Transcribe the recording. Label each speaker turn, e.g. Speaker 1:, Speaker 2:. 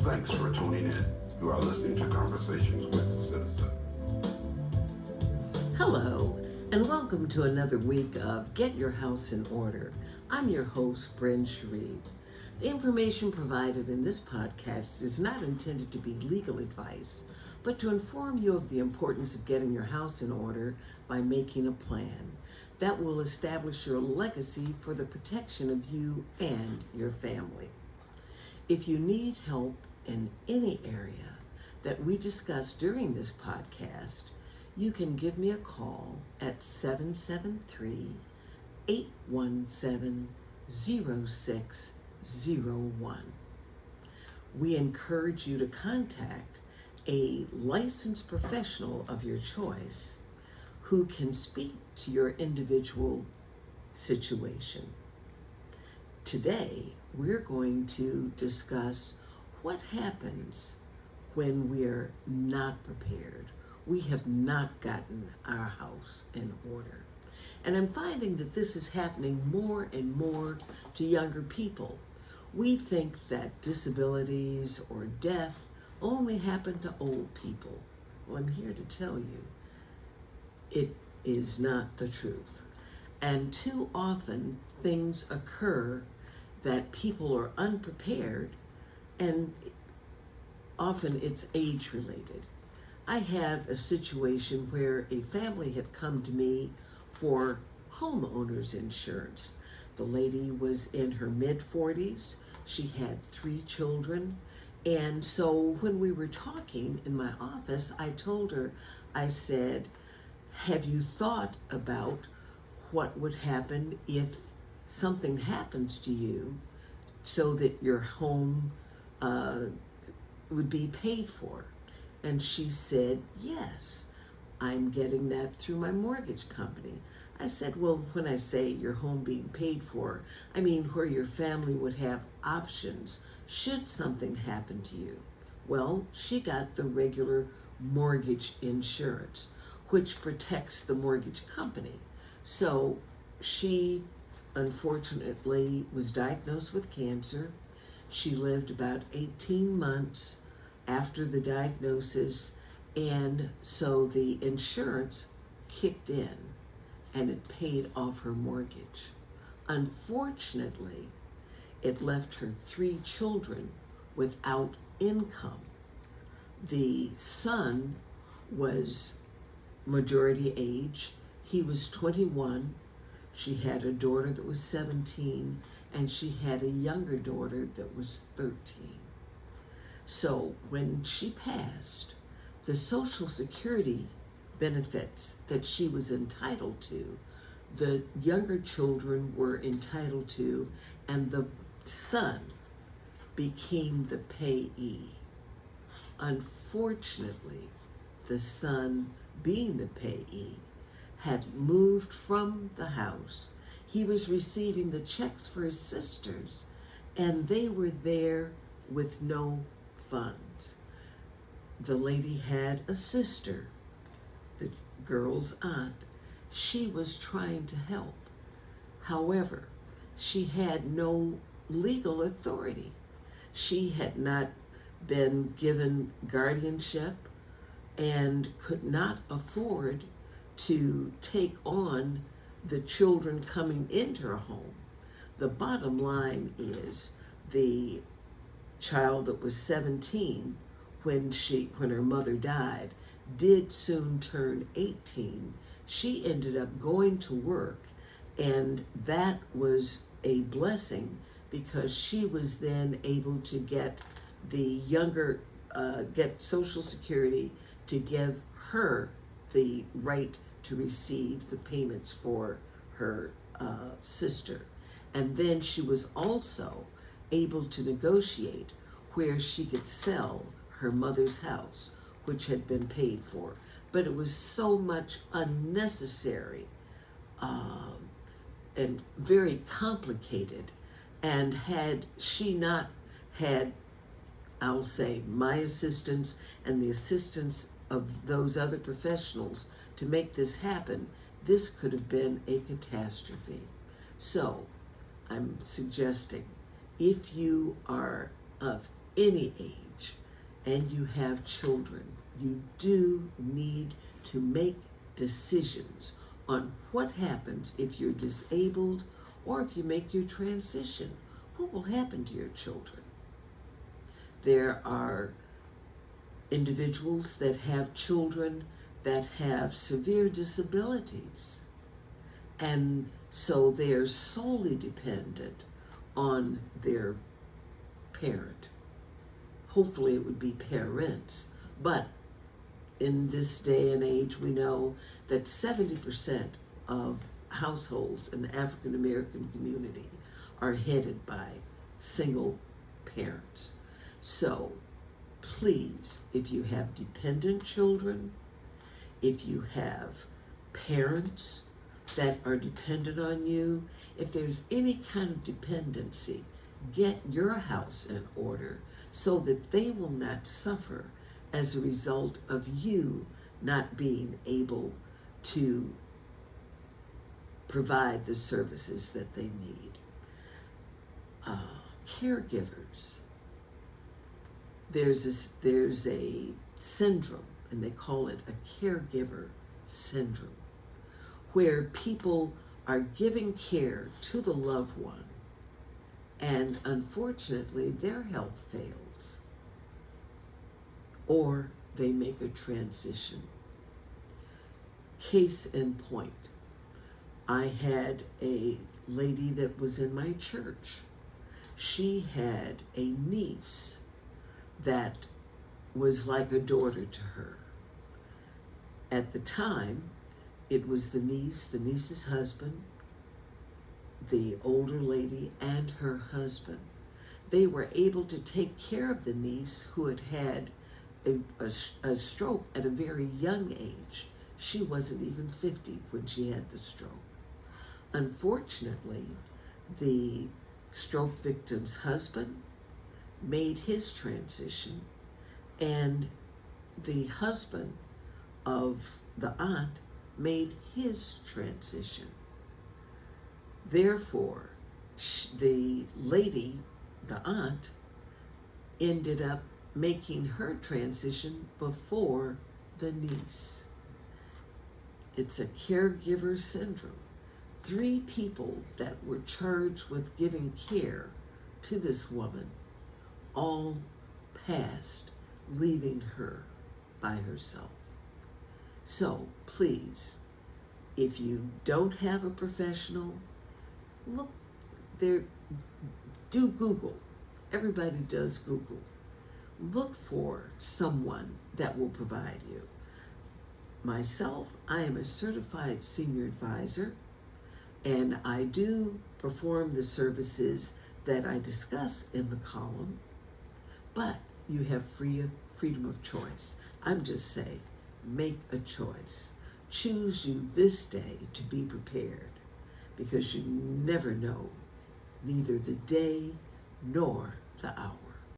Speaker 1: Thanks for tuning in. You are listening to Conversations with the Citizen.
Speaker 2: Hello, and welcome to another week of Get Your House in Order. I'm your host, Bren Sheriff. The information provided in this podcast is not intended to be legal advice, but to inform you of the importance of getting your house in order by making a plan that will establish your legacy for the protection of you and your family. If you need help in any area that we discuss during this podcast, you can give me a call at 773-817-0601. We encourage you to contact a licensed professional of your choice who can speak to your individual situation. Today, we're going to discuss what happens when we're not prepared. We have not gotten our house in order. And I'm finding that this is happening more and more to younger people. We think that disabilities or death only happen to old people. Well, I'm here to tell you, it is not the truth. And too often things occur that people are unprepared, and often it's age related. I have a situation where a family had come to me for homeowners insurance. The lady was in her mid-40s. She had 3 children. And so when we were talking in my office, I told her, I said, have you thought about what would happen if something happens to you so that your home would be paid for? And she said, yes, I'm getting that through my mortgage company. I said, well, when I say your home being paid for, I mean where your family would have options should something happen to you. Well, she got the regular mortgage insurance, which protects the mortgage company. So she unfortunately was diagnosed with cancer. She lived about 18 months after the diagnosis, and so the insurance kicked in and it paid off her mortgage. Unfortunately, it left her 3 children without income. The son was majority age. He was 21. She had a daughter that was 17, and she had a younger daughter that was 13. So when she passed, the Social Security benefits that she was entitled to, the younger children were entitled to, and the son became the payee. Unfortunately, the son, being the payee, had moved from the house. He was receiving the checks for his sisters, and they were there with no funds. The lady had a sister, the girl's aunt. She was trying to help. However, she had no legal authority. She had not been given guardianship and could not afford to take on the children coming into her home. The bottom line is the child that was 17 when her mother died did soon turn 18. She ended up going to work, and that was a blessing because she was then able to get the younger, get Social Security to give her the right to receive the payments for her sister. And then she was also able to negotiate where she could sell her mother's house, which had been paid for. But it was so much unnecessary and very complicated. And had she not had, I'll say, my assistance and the assistance of those other professionals to make this happen, this could have been a catastrophe. So I'm suggesting, if you are of any age, and you have children, you do need to make decisions on what happens if you're disabled or if you make your transition. What will happen to your children? There are individuals that have children that have severe disabilities, and so they're solely dependent on their parent. Hopefully it would be parents, but in this day and age, we know that 70% of households in the African American community are headed by single parents. So please, if you have dependent children, if you have parents that are dependent on you, if there's any kind of dependency, get your house in order so that they will not suffer as a result of you not being able to provide the services that they need. Caregivers. There's a syndrome, and they call it a caregiver syndrome, where people are giving care to the loved one, and unfortunately their health fails, or they make a transition. Case in point, I had a lady that was in my church. She had a niece that was like a daughter to her. At the time, it was the niece's husband, the older lady, and her husband. They were able to take care of the niece who had had a stroke at a very young age. She wasn't even 50 when she had the stroke. Unfortunately, the stroke victim's husband made his transition, and the husband of the aunt made his transition. Therefore, the lady, the aunt, ended up making her transition before the niece. It's a caregiver syndrome. 3 people that were charged with giving care to this woman all passed, leaving her by herself. So please, if you don't have a professional, look there, do Google. Everybody does Google. Look for someone that will provide you. Myself, I am a certified senior advisor, and I do perform the services that I discuss in the column, but you have freedom of choice. I'm just saying, make a choice. Choose you this day to be prepared, because you never know neither the day nor the hour.